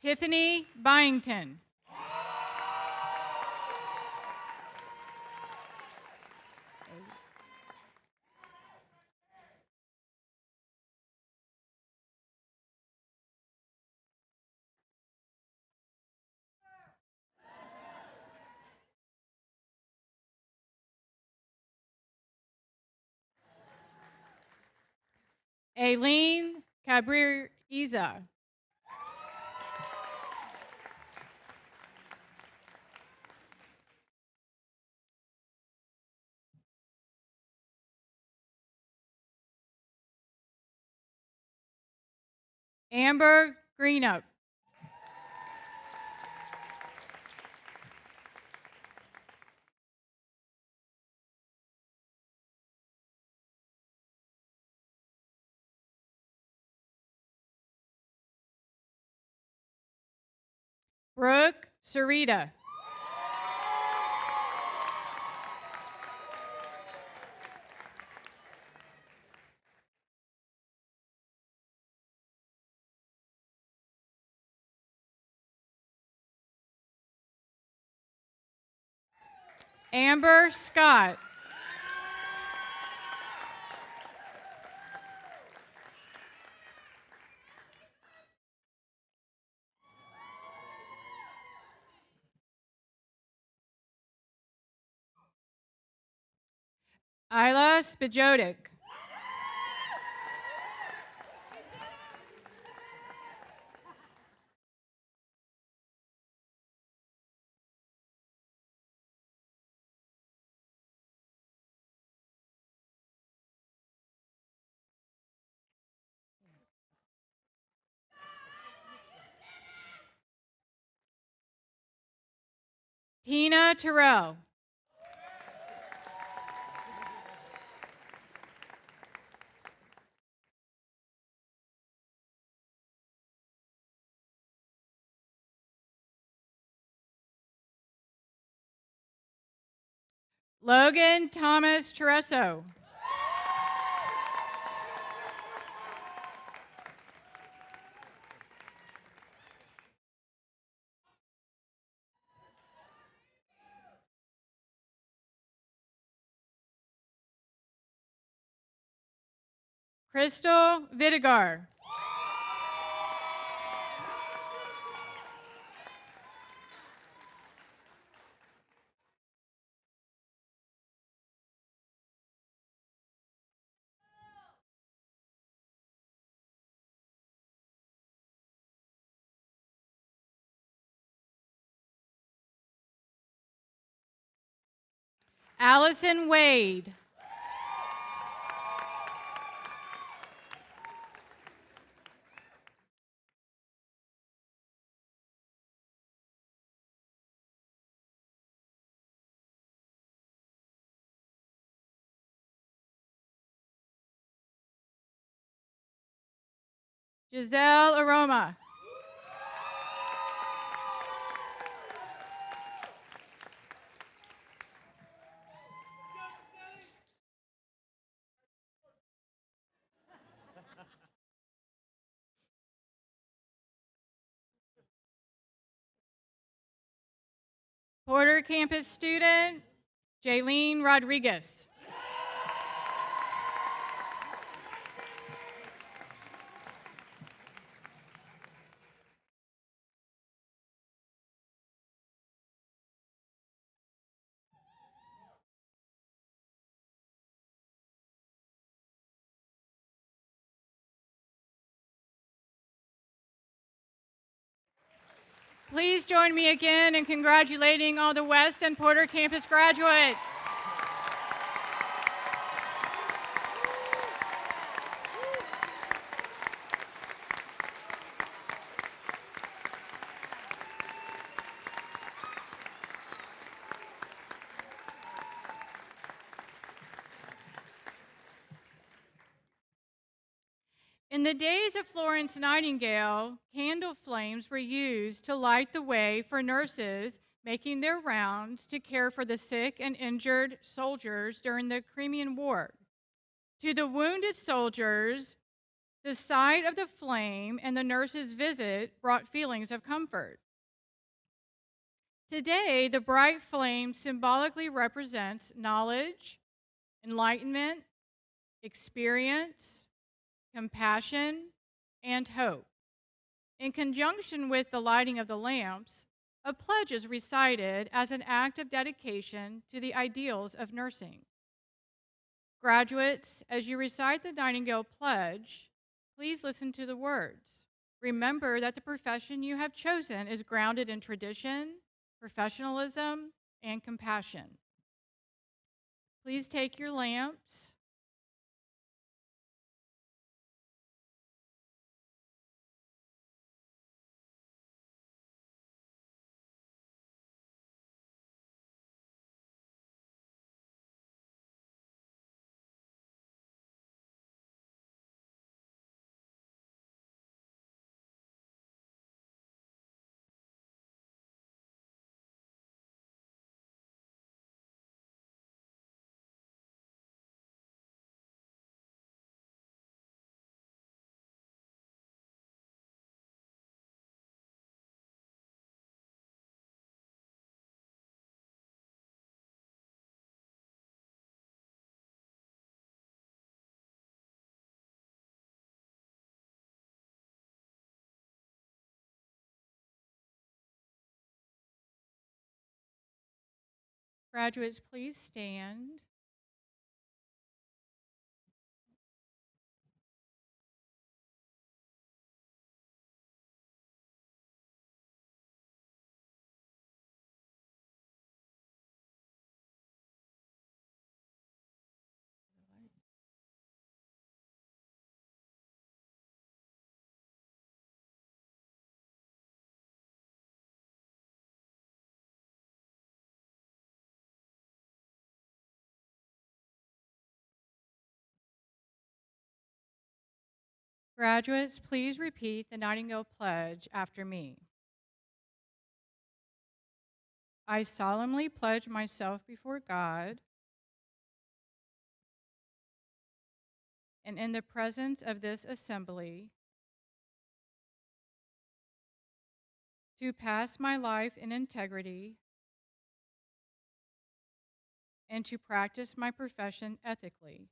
Tiffany Byington. Aileen Cabrera. Amber Greenup. Brooke Sarita. Amber Scott. Isla Spajodic. Tina Terrell. Logan Thomas Tereso. Crystal Vidigar. Allison Wade. Giselle Aroma. Porter campus student, Jaylene Rodriguez. Please join me again in congratulating all the West and Porter campus graduates. In the days of Florence Nightingale, candle flames were used to light the way for nurses making their rounds to care for the sick and injured soldiers during the Crimean War. To the wounded soldiers, the sight of the flame and the nurse's visit brought feelings of comfort. Today, the bright flame symbolically represents knowledge, enlightenment, experience, compassion, and hope. In conjunction with the lighting of the lamps, a pledge is recited as an act of dedication to the ideals of nursing. Graduates, as you recite the Nightingale Pledge, please listen to the words. Remember that the profession you have chosen is grounded in tradition, professionalism, and compassion. Please take your lamps. Graduates, please stand. Graduates, please repeat the Nightingale Pledge after me. I solemnly pledge myself before God and in the presence of this assembly to pass my life in integrity and to practice my profession ethically.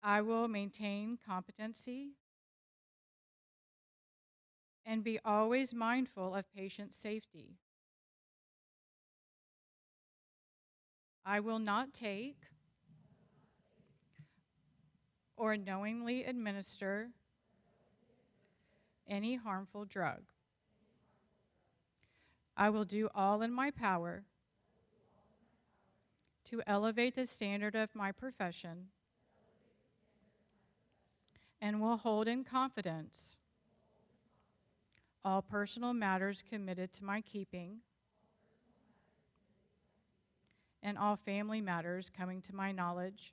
I will maintain competency and be always mindful of patient safety. I will not take or knowingly administer any harmful drug. I will do all in my power to elevate the standard of my profession, and will hold in confidence all personal matters committed to my keeping and all family matters coming to my knowledge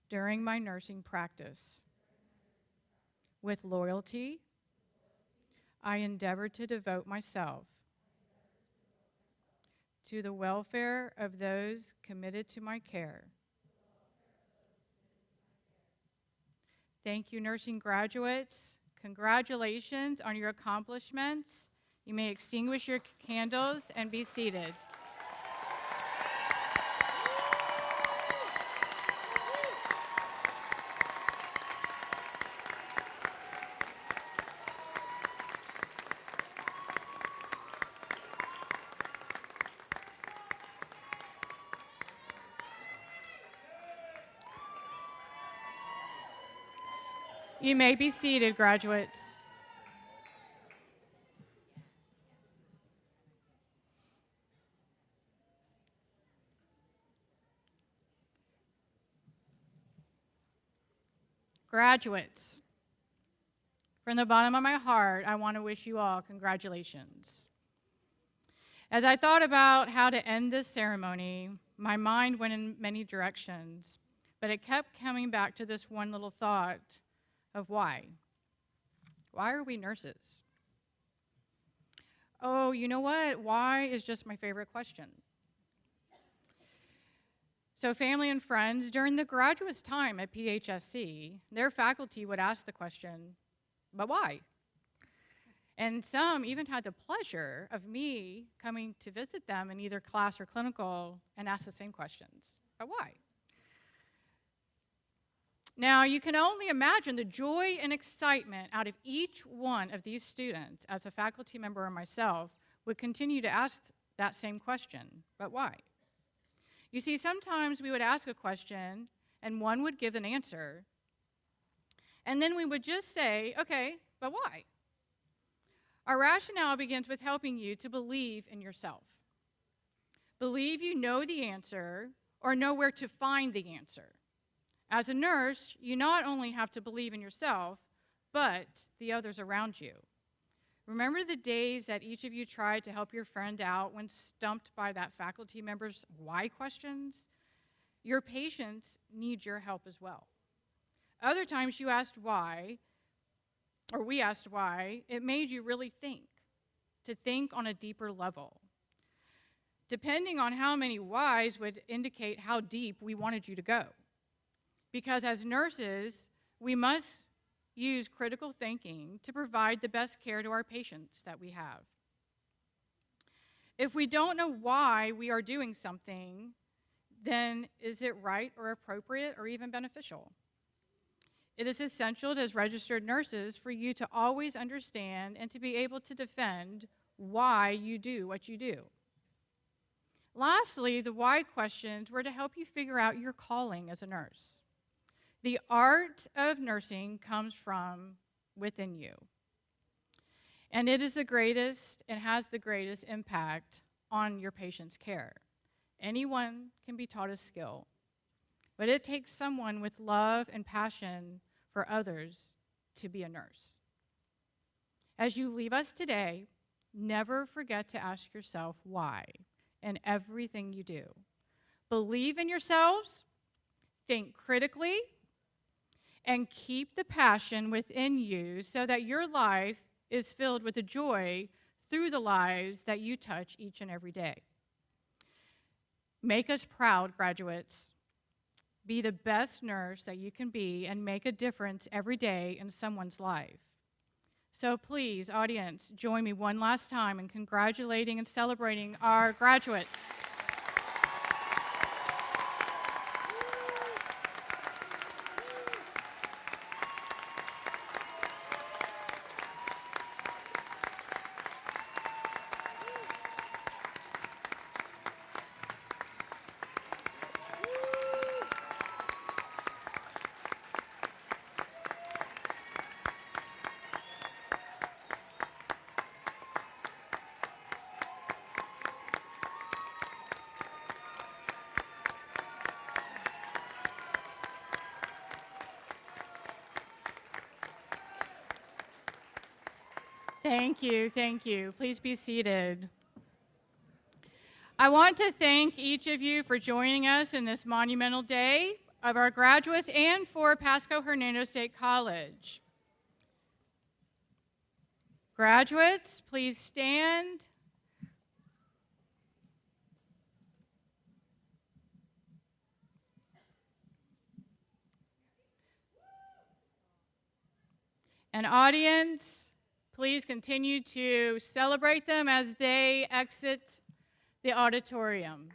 during my nursing practice. With loyalty, I endeavor to devote myself to the welfare of those committed to my care. Thank you, nursing graduates. Congratulations on your accomplishments. You may extinguish your candles and be seated. You may be seated, graduates. Graduates, from the bottom of my heart, I want to wish you all congratulations. As I thought about how to end this ceremony, my mind went in many directions, but it kept coming back to this one little thought of why. Why are we nurses? Oh, you know what? Why is just my favorite question. So family and friends, during the graduates' time at PHSC, their faculty would ask the question, but why? And some even had the pleasure of me coming to visit them in either class or clinical and ask the same questions, but why? Now, you can only imagine the joy and excitement out of each one of these students as a faculty member or myself would continue to ask that same question, but why? You see, sometimes we would ask a question and one would give an answer, and then we would just say, okay, but why? Our rationale begins with helping you to believe in yourself. Believe you know the answer or know where to find the answer. As a nurse, you not only have to believe in yourself, but the others around you. Remember the days that each of you tried to help your friend out when stumped by that faculty member's why questions? Your patients need your help as well. Other times you asked why, or we asked why, it made you really think, to think on a deeper level. Depending on how many whys would indicate how deep we wanted you to go. Because as nurses, we must use critical thinking to provide the best care to our patients that we have. If we don't know why we are doing something, then is it right or appropriate or even beneficial? It is essential as registered nurses for you to always understand and to be able to defend why you do what you do. Lastly, the why questions were to help you figure out your calling as a nurse. The art of nursing comes from within you. And it is the greatest and has the greatest impact on your patient's care. Anyone can be taught a skill, but it takes someone with love and passion for others to be a nurse. As you leave us today, never forget to ask yourself why in everything you do. Believe in yourselves, think critically, and keep the passion within you so that your life is filled with the joy through the lives that you touch each and every day. Make us proud, graduates. Be the best nurse that you can be and make a difference every day in someone's life. So please, audience, join me one last time in congratulating and celebrating our graduates. Thank you, thank you. Please be seated. I want to thank each of you for joining us in this monumental day of our graduates and for Pasco-Hernando State College. Graduates, please stand. And audience, please continue to celebrate them as they exit the auditorium.